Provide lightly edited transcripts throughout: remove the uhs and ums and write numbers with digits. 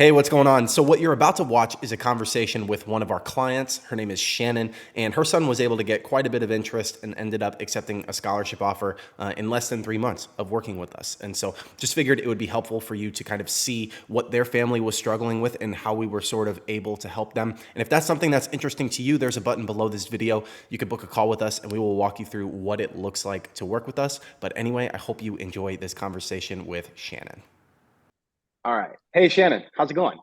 Hey, what's going on? So, what you're about to watch is a conversation with one of our clients. Her name is Shannon, and her son was able to get quite a bit of interest and ended up accepting a scholarship offer in less than 3 months of working with us. And so, just figured it would be helpful for you to kind of see what their family was struggling with and how we were sort of able to help them. And if that's something that's interesting to you, there's a button below this video. You can book a call with us, and we will walk you through what it looks like to work with us. But anyway, I hope you enjoy this conversation with Shannon. All right. Hey, Shannon, how's it going?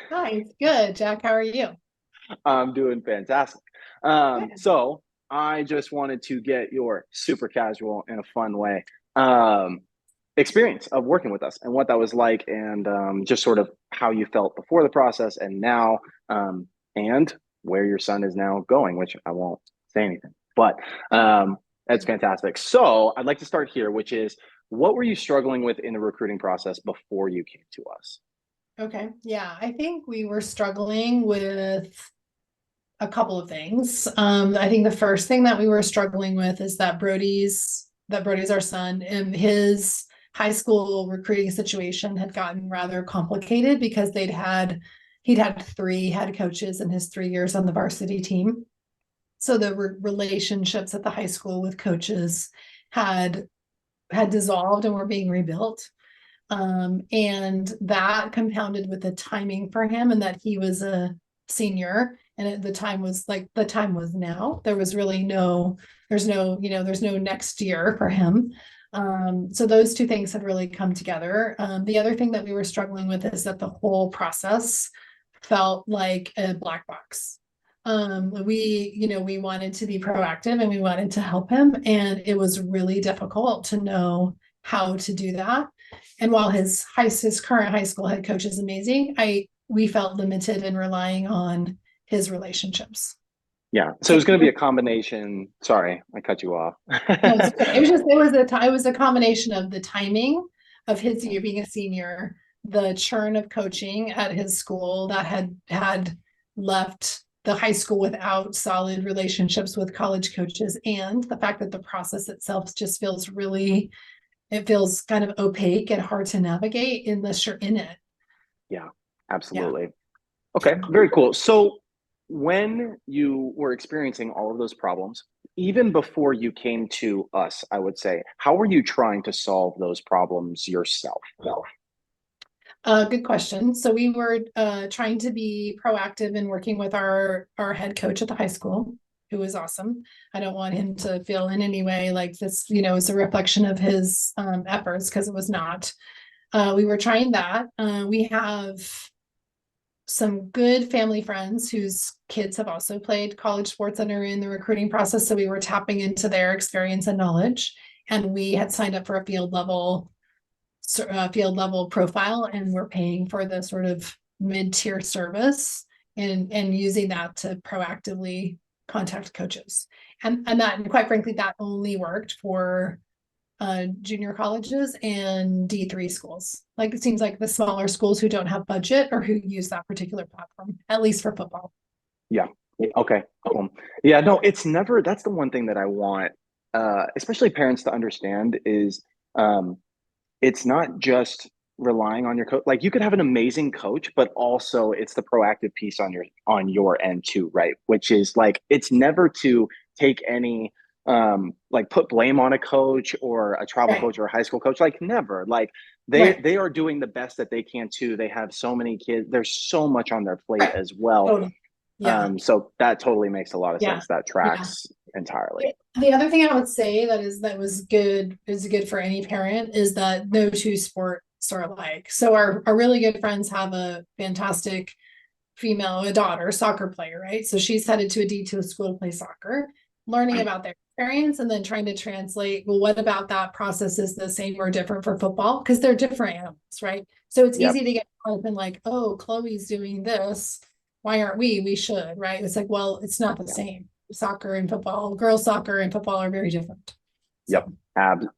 Hi, it's good. Jack, how are you? I'm doing fantastic. Good. So I just wanted to get your super casual and a fun way um, experience of working with us and what that was like, and just sort of how you felt before the process and now, and where your son is now going, which I won't say anything, but that's fantastic. So I'd like to start here, which is what were you struggling with in the recruiting process before you came to us? Okay. Yeah, I think we were struggling with a couple of things. I think the first thing that we were struggling with is that Brody's our son, and his high school recruiting situation had gotten rather complicated because he'd had three head coaches in his 3 years on the varsity team. So the relationships at the high school with coaches had had dissolved and were being rebuilt. And that compounded with the timing for him and that he was a senior. And the time was like the time was now. There was really there's no next year for him. So those two things had really come together. The other thing that we were struggling with is that the whole process felt like a black box. We wanted to be proactive and we wanted to help him, and it was really difficult to know how to do that. And while his current high school head coach is amazing, we felt limited in relying on his relationships. Yeah. So So it's going to be a combination. Sorry, I cut you off. no, it's okay. It was a combination of the timing of his year being a senior, the churn of coaching at his school that had left the high school without solid relationships with college coaches, and the fact that the process itself just it feels kind of opaque and hard to navigate unless you're in it. Yeah, Yeah. absolutely. Okay, very cool. So when you were experiencing all of those problems, even before you came to us, I would say, how were you trying to solve those problems yourself? Good question. So we were trying to be proactive in working with our head coach at the high school, who was awesome. I don't want him to feel in any way like this, is a reflection of his efforts, because it was not. We were trying that. We have some good family friends whose kids have also played college sports and are in the recruiting process. So we were tapping into their experience and knowledge. And we had signed up for a field level profile, and we're paying for the sort of mid-tier service and using that to proactively contact coaches. And that, quite frankly, that only worked for junior colleges and D3 schools. Like, it seems like the smaller schools who don't have budget or who use that particular platform, at least for football. Yeah. Okay. Yeah, no, it's never, that's the one thing that I want, especially parents to understand is um, it's not just relying on your coach. Like you could have an amazing coach, but also it's the proactive piece on your end too, right? Which is like it's never to take any like put blame on a coach or a travel Right. coach or a high school coach. Like never. Like Right. they are doing the best that they can too. They have so many kids. There's so much on their plate Right. as well. Totally. Yeah. So that totally makes a lot of Yeah. sense. That Yeah. tracks entirely. The other thing I would say that was good is good for any parent is that no two sports are alike. So our really good friends have a fantastic a daughter, soccer player, right? So she's headed to a D2 school to play soccer, learning about their experience and then trying to translate, well, what about that process is the same or different for football? Because they're different animals, right? So it's Yep. easy to get caught up in like, oh, Chloe's doing this. Why aren't we? We should, right? It's like, well, it's not the same. Soccer and football, girls soccer and football are very different. Yep. So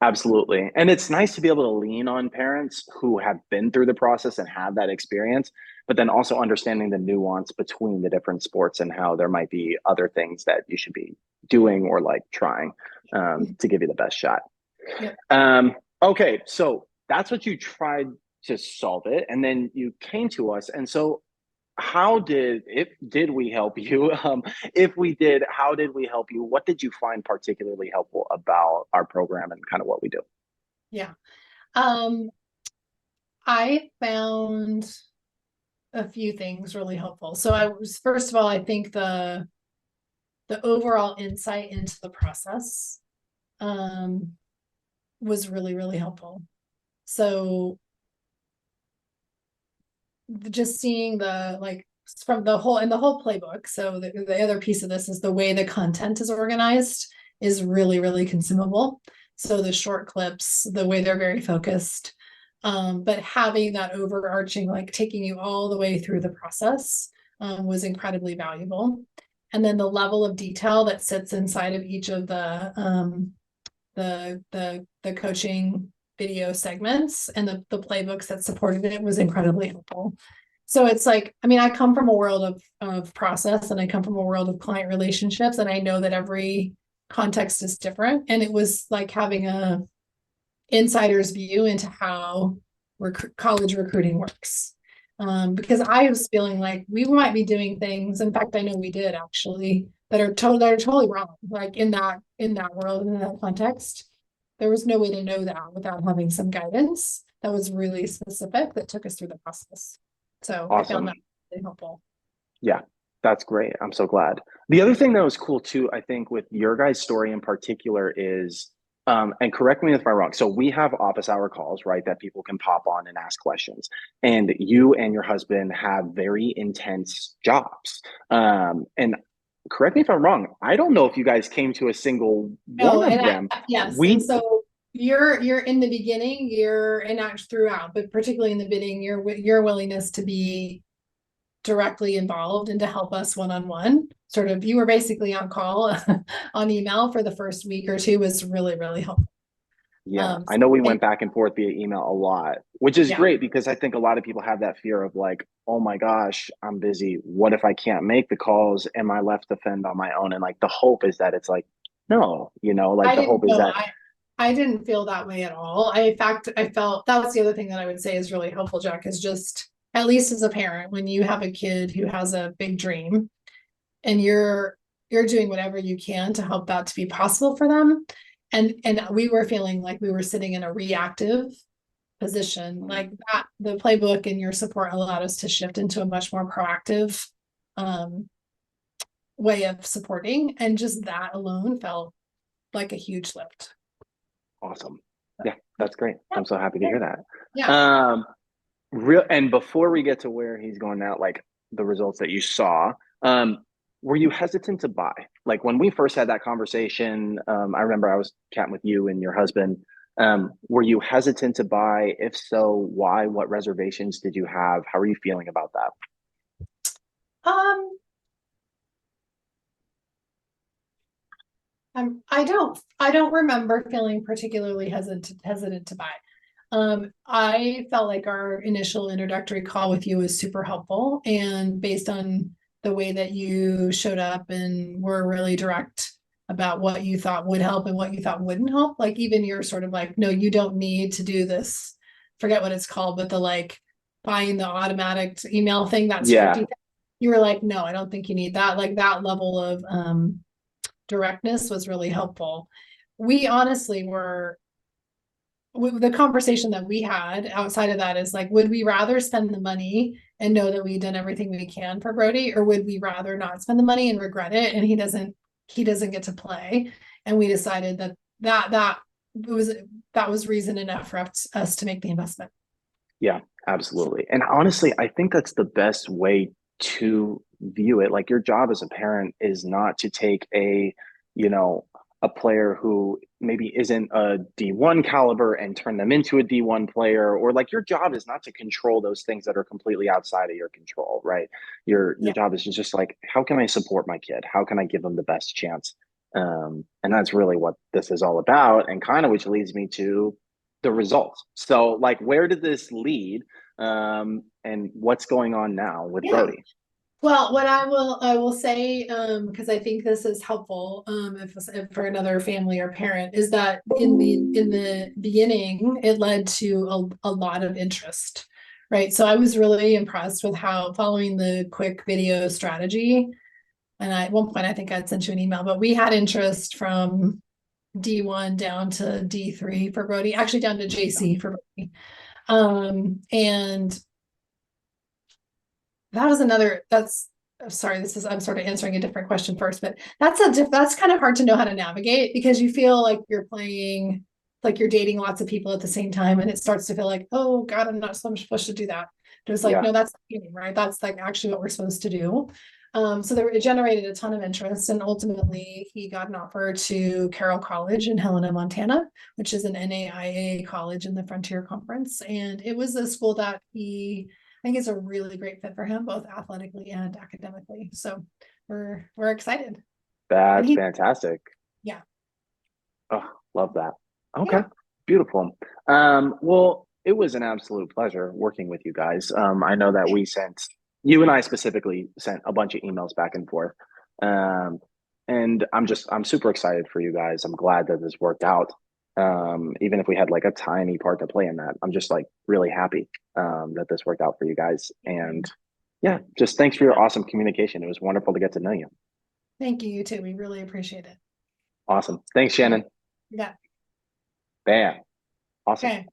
Absolutely. And it's nice to be able to lean on parents who have been through the process and have that experience, but then also understanding the nuance between the different sports and how there might be other things that you should be doing or like trying to give you the best shot. yeah. Um, okay. So that's what you tried to solve it, and then you came to us. And so how did we help you? If we did, how did we help you? What did you find particularly helpful about our program and kind of what we do? Yeah. I found a few things really helpful. So I was, first of all, I think the overall insight into the process was really, really helpful. So just seeing the, like, from the whole, and the whole playbook. So the other piece of this is the way the content is organized is really, really consumable. So the short clips, the way they're very focused, but having that overarching, like taking you all the way through the process, was incredibly valuable. And then the level of detail that sits inside of each of the coaching video segments and the playbooks that supported it was incredibly helpful. So it's like, I mean, I come from a world of process, and I come from a world of client relationships, and I know that every context is different. And it was like having a insider's view into how college recruiting works. Because I was feeling like we might be doing things. In fact, I know we did actually that are totally wrong. Like in that world, in that context, there was no way to know that without having some guidance that was really specific that took us through the process. So I found Awesome. that really helpful. Yeah, that's great. I'm so glad. The other thing that was cool too, I think, with your guys' story in particular is, and correct me if I'm wrong. So we have office hour calls, right, that people can pop on and ask questions. And you and your husband have very intense jobs. And correct me if I'm wrong. I don't know if you guys came to a single No, one of and them. yes, We, and so you're in the beginning, you're and actually throughout, but particularly in the beginning, your willingness to be directly involved and to help us one-on-one. Sort of, you were basically on call on email for the first week or two was really, really helpful. yeah, I know we And went back and forth via email a lot, which is yeah, great because I think a lot of people have that fear of like, oh my gosh, I'm busy. What if I can't make the calls? Am I left to fend on my own? And like the hope is that it's like, no, like I the didn't hope is know. that, I didn't feel that way at all. In fact, I felt that was the other thing that I would say is really helpful, Jack, is just at least as a parent, when you have a kid who has a big dream and you're doing whatever you can to help that to be possible for them. And we were feeling like we were sitting in a reactive position, like that the playbook and your support allowed us to shift into a much more proactive way of supporting. And just that alone felt like a huge lift. awesome. Yeah, that's great. I'm so happy to hear that. Yeah. And before we get to where he's going now, like the results that you saw, were you hesitant to buy? Like when we first had that conversation, I remember I was chatting with you and your husband. Were you hesitant to buy? If so, why? What reservations did you have? How are you feeling about that? Um, I don't remember feeling particularly hesitant to buy. I felt like our initial introductory call with you was super helpful, and based on the way that you showed up and were really direct about what you thought would help and what you thought wouldn't help, like even you're sort of like, no, you don't need to do this. Forget what it's called, but the like buying the automatic email thing, that Yeah, scripty thing. You were like, no, I don't think you need that. Like that level of directness was really helpful. We honestly were the conversation that we had outside of that is like, would we rather spend the money and know that we've done everything we can for Brody, or would we rather not spend the money and regret it and he doesn't get to play? And we decided that was reason enough for us to make the investment. yeah, absolutely. And honestly, I think that's the best way to view it. Like your job as a parent is not to take you know, a player who maybe isn't a D1 caliber and turn them into a D1 player, or like your job is not to control those things that are completely outside of your control, right? Your Yeah. job is just like, how can I support my kid? How can I give them the best chance? And that's really what this is all about, and kind of which leads me to the results. So, like, where did this lead? And what's going on now with Yeah. Brody? Well, what I will say, because I think this is helpful, if for another family or parent, is that in the beginning, it led to a lot of interest, right? So I was really impressed with how following the quick video strategy, and at one point I think I'd sent you an email, but we had interest from D1 down to D3 for Brody, actually down to JC for Brody. And that was that's sorry, I'm sort of answering a different question first, but that's kind of hard to know how to navigate because you feel like you're playing, like you're dating lots of people at the same time, and it starts to feel like, oh God, I'm supposed to do that. It was like, Yeah. no, that's not dating, right? That's like actually what we're supposed to do. So it generated a ton of interest, and ultimately he got an offer to Carroll College in Helena, Montana, which is an NAIA college in the Frontier Conference. And it was a school that I think it's a really great fit for him, both athletically and academically. So we're excited. And That's fantastic. yeah. Oh, love that. Okay, Yeah. beautiful. Well, it was an absolute pleasure working with you guys. I know that you and I specifically sent a bunch of emails back and forth. And I'm super excited for you guys. I'm glad that this worked out. Even if we had like a tiny part to play in that, I'm just like really happy that this worked out for you guys. And yeah, just thanks for your awesome communication. It was wonderful to get to know you. Thank you, you too. We really appreciate it. Awesome. Thanks, Shannon. Yeah. Bam. Awesome. Okay.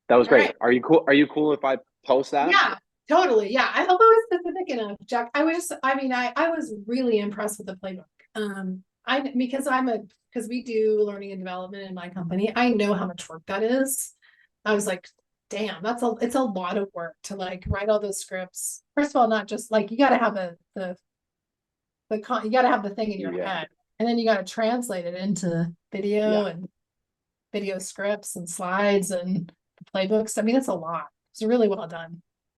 That was All great. right. Are you cool? Are you cool if I post that? Yeah, totally. Yeah. I hope I was specific enough, Jack. I mean, I was really impressed with the playbook. Because we do learning and development in my company, I know how much work that is. I was like, damn, it's a lot of work to like write all those scripts. First of all, not just like you gotta have you gotta have the thing in your Yeah. head, and then you gotta translate it into video Yeah. and video scripts and slides and playbooks. I mean, it's a lot. It's really well done.